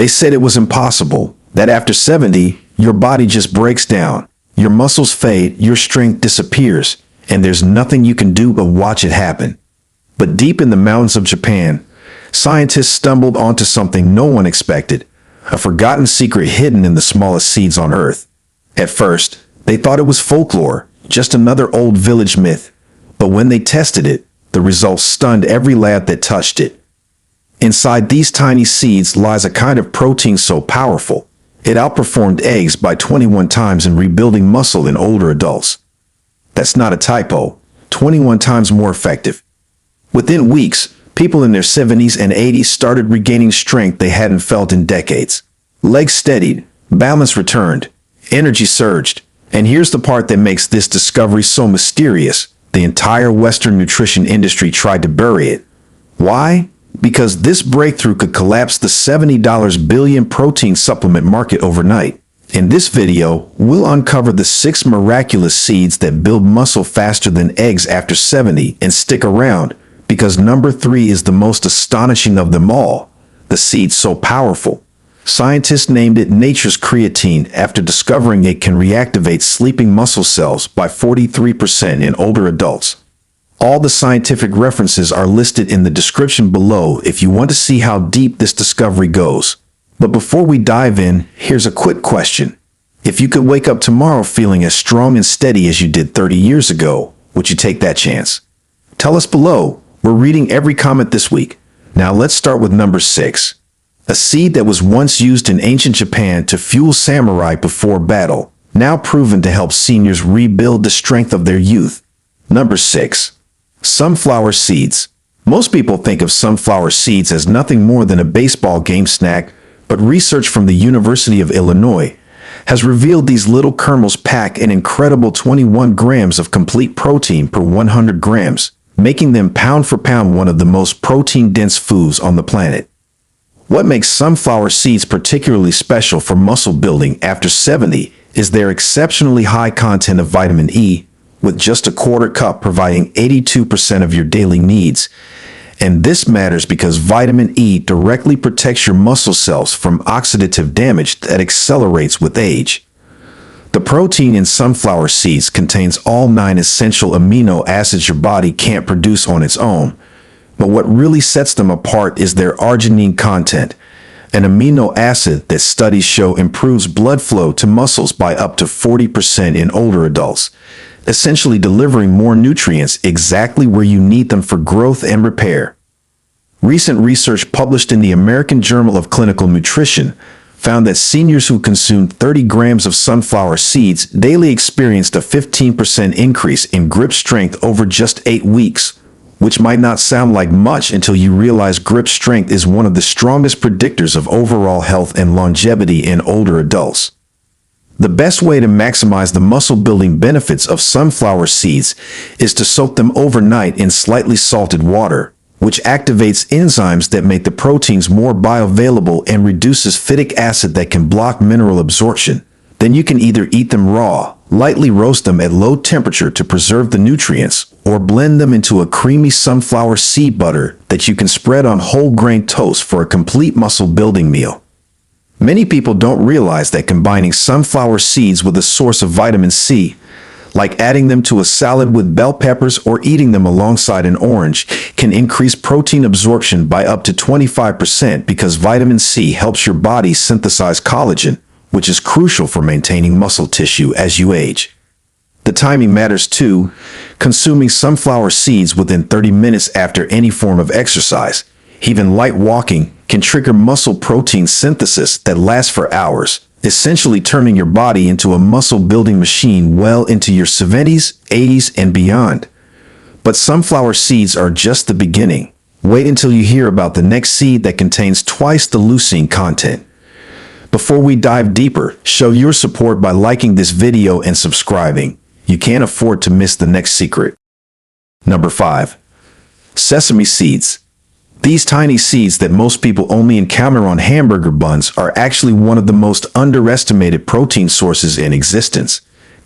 They said it was impossible, that after 70, your body just breaks down, your muscles fade, your strength disappears, and there's nothing you can do but watch it happen. But deep in the mountains of Japan, scientists stumbled onto something no one expected, a forgotten secret hidden in the smallest seeds on Earth. At first, they thought it was folklore, just another old village myth, but when they tested it, the results stunned every lab that touched it. Inside these tiny seeds lies a kind of protein so powerful, it outperformed eggs by 21 times in rebuilding muscle in older adults. That's not a typo, 21 times more effective. Within weeks, people in their 70s and 80s started regaining strength they hadn't felt in decades. Legs steadied, balance returned, energy surged, and here's the part that makes this discovery so mysterious. The entire Western nutrition industry tried to bury it. Why? Because this breakthrough could collapse the $70 billion protein supplement market overnight. In this video, we'll uncover the 6 miraculous seeds that build muscle faster than eggs after 70, and stick around, because number 3 is the most astonishing of them all. The seed so powerful, scientists named it nature's creatine after discovering it can reactivate sleeping muscle cells by 43% in older adults. All the scientific references are listed in the description below if you want to see how deep this discovery goes. But before we dive in, here's a quick question. If you could wake up tomorrow feeling as strong and steady as you did 30 years ago, would you take that chance? Tell us below. We're reading every comment this week. Now let's start with number 6. A seed that was once used in ancient Japan to fuel samurai before battle, now proven to help seniors rebuild the strength of their youth. Number 6. Sunflower seeds. Most people think of sunflower seeds as nothing more than a baseball game snack, but research from the University of Illinois has revealed these little kernels pack an incredible 21 grams of complete protein per 100 grams, making them pound for pound one of the most protein-dense foods on the planet. What makes sunflower seeds particularly special for muscle building after 70 is their exceptionally high content of vitamin E, with just a quarter cup providing 82% of your daily needs. And this matters because vitamin E directly protects your muscle cells from oxidative damage that accelerates with age. The protein in sunflower seeds contains all 9 essential amino acids your body can't produce on its own. But what really sets them apart is their arginine content, an amino acid that studies show improves blood flow to muscles by up to 40% in older adults, essentially delivering more nutrients exactly where you need them for growth and repair. Recent research published in the American Journal of Clinical Nutrition found that seniors who consumed 30 grams of sunflower seeds daily experienced a 15% increase in grip strength over just 8 weeks, which might not sound like much until you realize grip strength is one of the strongest predictors of overall health and longevity in older adults. The best way to maximize the muscle-building benefits of sunflower seeds is to soak them overnight in slightly salted water, which activates enzymes that make the proteins more bioavailable and reduces phytic acid that can block mineral absorption. Then you can either eat them raw, lightly roast them at low temperature to preserve the nutrients, or blend them into a creamy sunflower seed butter that you can spread on whole grain toast for a complete muscle-building meal. Many people don't realize that combining sunflower seeds with a source of vitamin C, like adding them to a salad with bell peppers or eating them alongside an orange, can increase protein absorption by up to 25% because vitamin C helps your body synthesize collagen, which is crucial for maintaining muscle tissue as you age. The timing matters too. Consuming sunflower seeds within 30 minutes after any form of exercise, even light walking, can trigger muscle protein synthesis that lasts for hours, essentially turning your body into a muscle-building machine well into your 70s, 80s, and beyond. But sunflower seeds are just the beginning. Wait until you hear about the next seed that contains twice the leucine content. Before we dive deeper, show your support by liking this video and subscribing. You can't afford to miss the next secret. Number 5. Sesame seeds. These tiny seeds that most people only encounter on hamburger buns are actually one of the most underestimated protein sources in existence.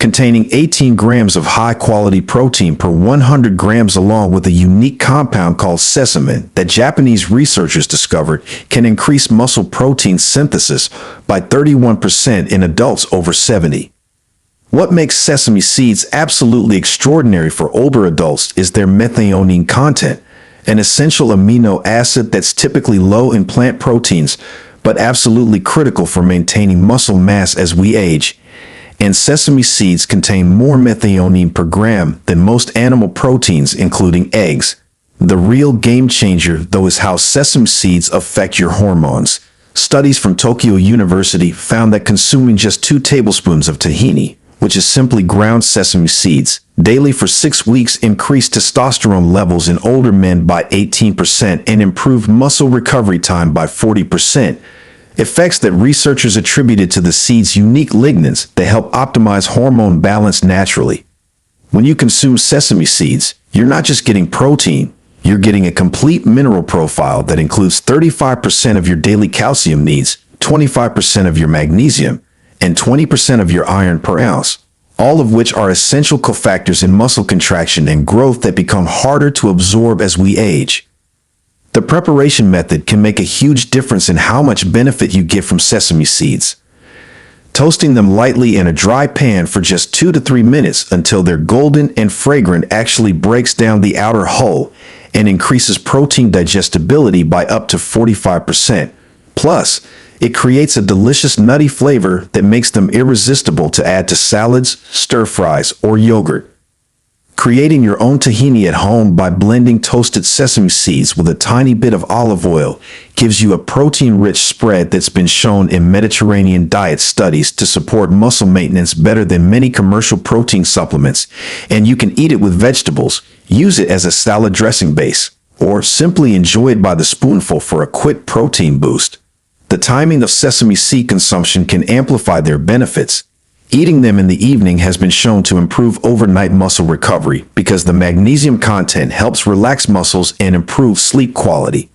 containing 18 grams of high-quality protein per 100 grams, along with a unique compound called sesamin that Japanese researchers discovered can increase muscle protein synthesis by 31% in adults over 70. What makes sesame seeds absolutely extraordinary for older adults is their methionine content, an essential amino acid that's typically low in plant proteins, but absolutely critical for maintaining muscle mass as we age. And sesame seeds contain more methionine per gram than most animal proteins, including eggs. The real game changer, though, is how sesame seeds affect your hormones. Studies from Tokyo University found that consuming just 2 tablespoons of tahini, which is simply ground sesame seeds, daily for 6 weeks increased testosterone levels in older men by 18% and improved muscle recovery time by 40%. Effects that researchers attributed to the seed's unique lignins that help optimize hormone balance naturally. When you consume sesame seeds, you're not just getting protein, you're getting a complete mineral profile that includes 35% of your daily calcium needs, 25% of your magnesium, and 20% of your iron per ounce, all of which are essential cofactors in muscle contraction and growth that become harder to absorb as we age. The preparation method can make a huge difference in how much benefit you get from sesame seeds. Toasting them lightly in a dry pan for just 2 to 3 minutes until they're golden and fragrant actually breaks down the outer hull and increases protein digestibility by up to 45%. Plus, it creates a delicious nutty flavor that makes them irresistible to add to salads, stir-fries, or yogurt. Creating your own tahini at home by blending toasted sesame seeds with a tiny bit of olive oil gives you a protein-rich spread that's been shown in Mediterranean diet studies to support muscle maintenance better than many commercial protein supplements, and you can eat it with vegetables, use it as a salad dressing base, or simply enjoy it by the spoonful for a quick protein boost. The timing of sesame seed consumption can amplify their benefits. Eating them in the evening has been shown to improve overnight muscle recovery because the magnesium content helps relax muscles and improve sleep quality,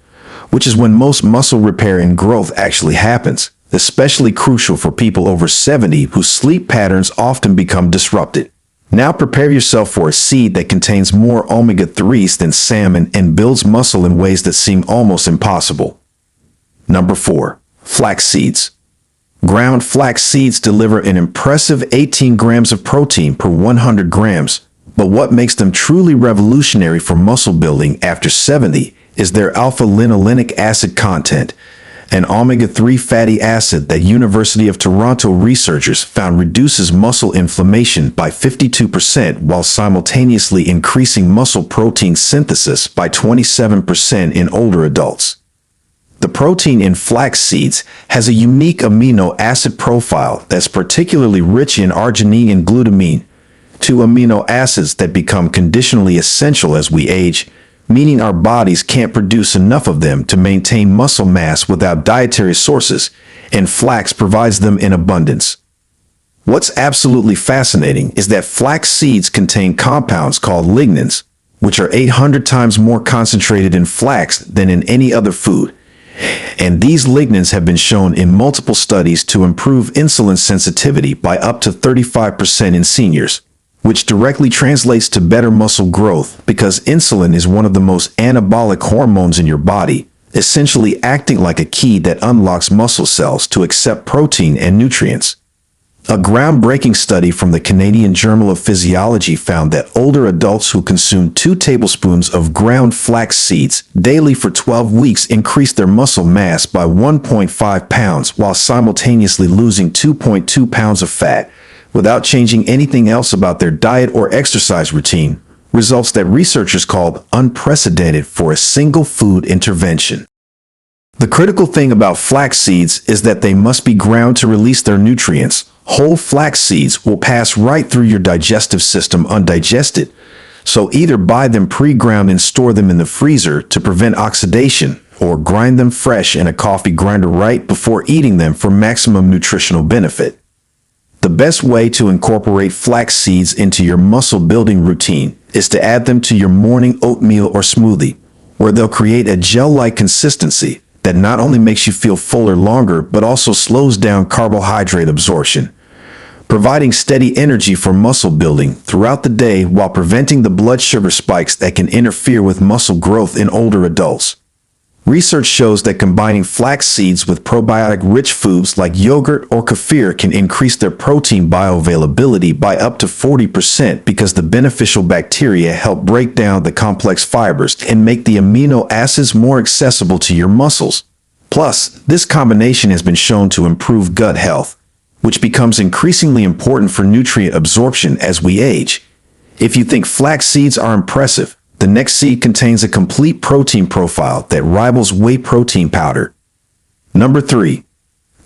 which is when most muscle repair and growth actually happens, especially crucial for people over 70 whose sleep patterns often become disrupted. Now prepare yourself for a seed that contains more omega-3s than salmon and builds muscle in ways that seem almost impossible. Number 4. Flax seeds. Ground flax seeds deliver an impressive 18 grams of protein per 100 grams, but what makes them truly revolutionary for muscle building after 70 is their alpha-linolenic acid content, an omega-3 fatty acid that University of Toronto researchers found reduces muscle inflammation by 52% while simultaneously increasing muscle protein synthesis by 27% in older adults. The protein in flax seeds has a unique amino acid profile that's particularly rich in arginine and glutamine, 2 amino acids that become conditionally essential as we age, meaning our bodies can't produce enough of them to maintain muscle mass without dietary sources, and flax provides them in abundance. What's absolutely fascinating is that flax seeds contain compounds called lignins, which are 800 times more concentrated in flax than in any other food. And these lignins have been shown in multiple studies to improve insulin sensitivity by up to 35% in seniors, which directly translates to better muscle growth because insulin is one of the most anabolic hormones in your body, essentially acting like a key that unlocks muscle cells to accept protein and nutrients. A groundbreaking study from the Canadian Journal of Physiology found that older adults who consumed 2 tablespoons of ground flax seeds daily for 12 weeks increased their muscle mass by 1.5 pounds while simultaneously losing 2.2 pounds of fat without changing anything else about their diet or exercise routine, results that researchers called unprecedented for a single food intervention. The critical thing about flax seeds is that they must be ground to release their nutrients. Whole flax seeds will pass right through your digestive system undigested, so either buy them pre-ground and store them in the freezer to prevent oxidation, or grind them fresh in a coffee grinder right before eating them for maximum nutritional benefit. The best way to incorporate flax seeds into your muscle building routine is to add them to your morning oatmeal or smoothie, where they'll create a gel-like consistency that not only makes you feel fuller longer but also slows down carbohydrate absorption. providing steady energy for muscle building throughout the day while preventing the blood sugar spikes that can interfere with muscle growth in older adults. Research shows that combining flax seeds with probiotic-rich foods like yogurt or kefir can increase their protein bioavailability by up to 40% because the beneficial bacteria help break down the complex fibers and make the amino acids more accessible to your muscles. Plus, this combination has been shown to improve gut health, which becomes increasingly important for nutrient absorption as we age. If you think flax seeds are impressive, the next seed contains a complete protein profile that rivals whey protein powder. Number 3.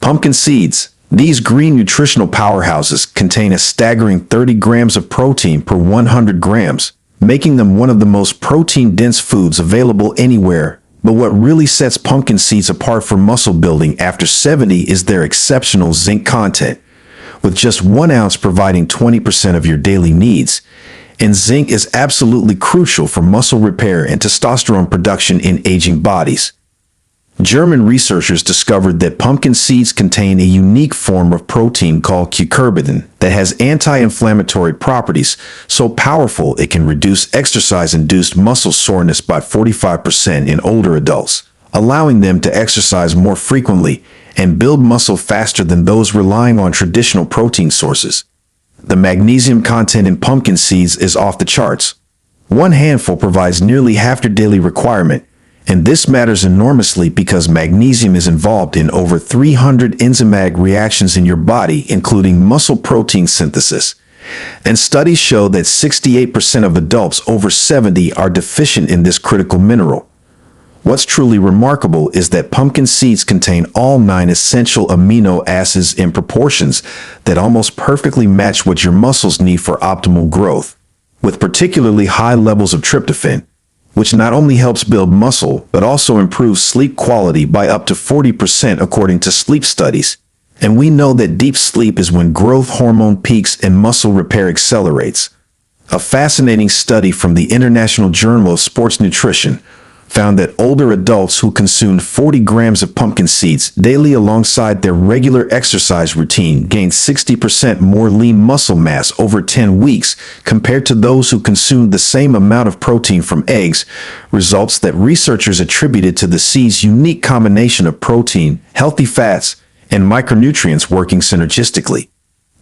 Pumpkin seeds. These green nutritional powerhouses contain a staggering 30 grams of protein per 100 grams, making them one of the most protein-dense foods available anywhere. But what really sets pumpkin seeds apart for muscle building after 70 is their exceptional zinc content, with just 1 ounce providing 20% of your daily needs. And zinc is absolutely crucial for muscle repair and testosterone production in aging bodies. German researchers discovered that pumpkin seeds contain a unique form of protein called cucurbitin that has anti-inflammatory properties so powerful it can reduce exercise-induced muscle soreness by 45% in older adults, allowing them to exercise more frequently and build muscle faster than those relying on traditional protein sources. The magnesium content in pumpkin seeds is off the charts. 1 handful provides nearly half your daily requirement, and this matters enormously because magnesium is involved in over 300 enzymatic reactions in your body, including muscle protein synthesis. And studies show that 68% of adults over 70 are deficient in this critical mineral. What's truly remarkable is that pumpkin seeds contain all 9 essential amino acids in proportions that almost perfectly match what your muscles need for optimal growth, with particularly high levels of tryptophan, which not only helps build muscle but also improves sleep quality by up to 40% according to sleep studies. And we know that deep sleep is when growth hormone peaks and muscle repair accelerates. A fascinating study from the International Journal of Sports Nutrition found that older adults who consumed 40 grams of pumpkin seeds daily alongside their regular exercise routine gained 60% more lean muscle mass over 10 weeks compared to those who consumed the same amount of protein from eggs, results that researchers attributed to the seeds' unique combination of protein, healthy fats, and micronutrients working synergistically.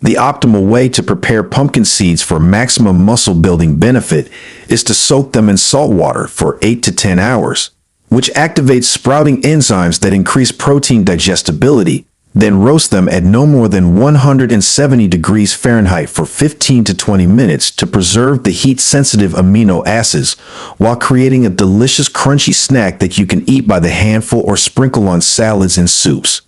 The optimal way to prepare pumpkin seeds for maximum muscle building benefit is to soak them in salt water for 8 to 10 hours, which activates sprouting enzymes that increase protein digestibility, then roast them at no more than 170 degrees Fahrenheit for 15 to 20 minutes to preserve the heat-sensitive amino acids while creating a delicious crunchy snack that you can eat by the handful or sprinkle on salads and soups.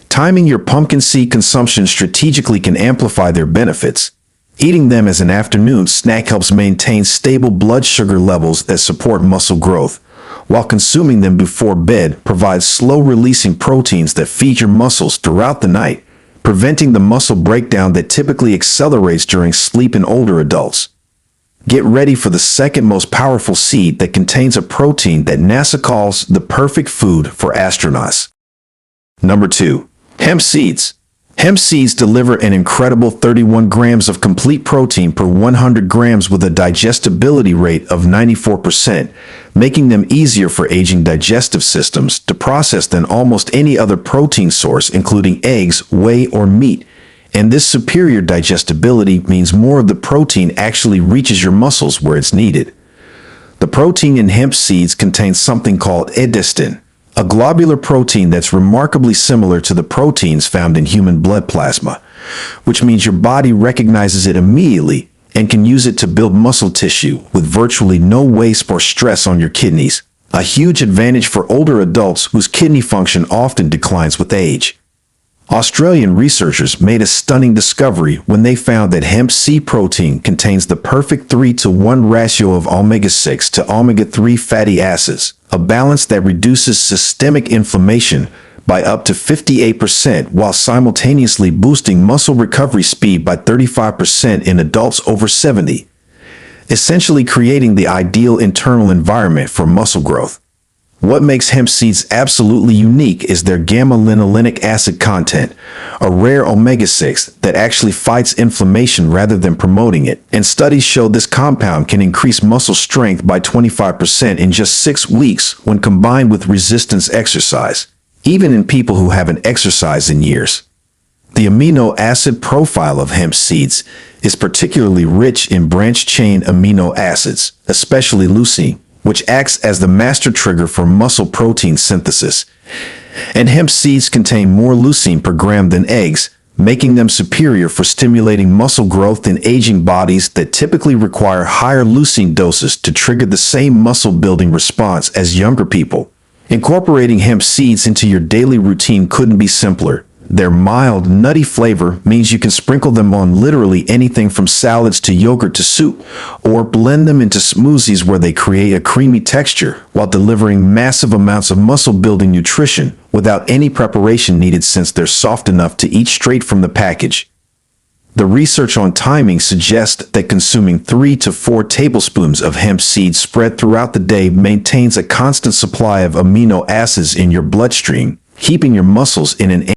Timing your pumpkin seed consumption strategically can amplify their benefits. Eating them as an afternoon snack helps maintain stable blood sugar levels that support muscle growth, while consuming them before bed provides slow-releasing proteins that feed your muscles throughout the night, preventing the muscle breakdown that typically accelerates during sleep in older adults. Get ready for the second most powerful seed that contains a protein that NASA calls the perfect food for astronauts. Number 2. Hemp seeds. Hemp seeds deliver an incredible 31 grams of complete protein per 100 grams with a digestibility rate of 94%, making them easier for aging digestive systems to process than almost any other protein source, including eggs, whey, or meat. And this superior digestibility means more of the protein actually reaches your muscles where it's needed. The protein in hemp seeds contains something called edestin, a globular protein that's remarkably similar to the proteins found in human blood plasma, which means your body recognizes it immediately and can use it to build muscle tissue with virtually no waste or stress on your kidneys, a huge advantage for older adults whose kidney function often declines with age. Australian researchers made a stunning discovery when they found that hemp seed protein contains the perfect 3-to-1 ratio of omega-6 to omega-3 fatty acids, a balance that reduces systemic inflammation by up to 58% while simultaneously boosting muscle recovery speed by 35% in adults over 70, essentially creating the ideal internal environment for muscle growth. What makes hemp seeds absolutely unique is their gamma-linolenic acid content, a rare omega-6 that actually fights inflammation rather than promoting it. And studies show this compound can increase muscle strength by 25% in just 6 weeks when combined with resistance exercise, even in people who haven't exercised in years. The amino acid profile of hemp seeds is particularly rich in branched-chain amino acids, especially leucine, which acts as the master trigger for muscle protein synthesis. And hemp seeds contain more leucine per gram than eggs, making them superior for stimulating muscle growth in aging bodies that typically require higher leucine doses to trigger the same muscle-building response as younger people. Incorporating hemp seeds into your daily routine couldn't be simpler. Their mild, nutty flavor means you can sprinkle them on literally anything from salads to yogurt to soup, or blend them into smoothies where they create a creamy texture while delivering massive amounts of muscle-building nutrition without any preparation needed since they're soft enough to eat straight from the package. The research on timing suggests that consuming 3 to 4 tablespoons of hemp seeds spread throughout the day maintains a constant supply of amino acids in your bloodstream, keeping your muscles in an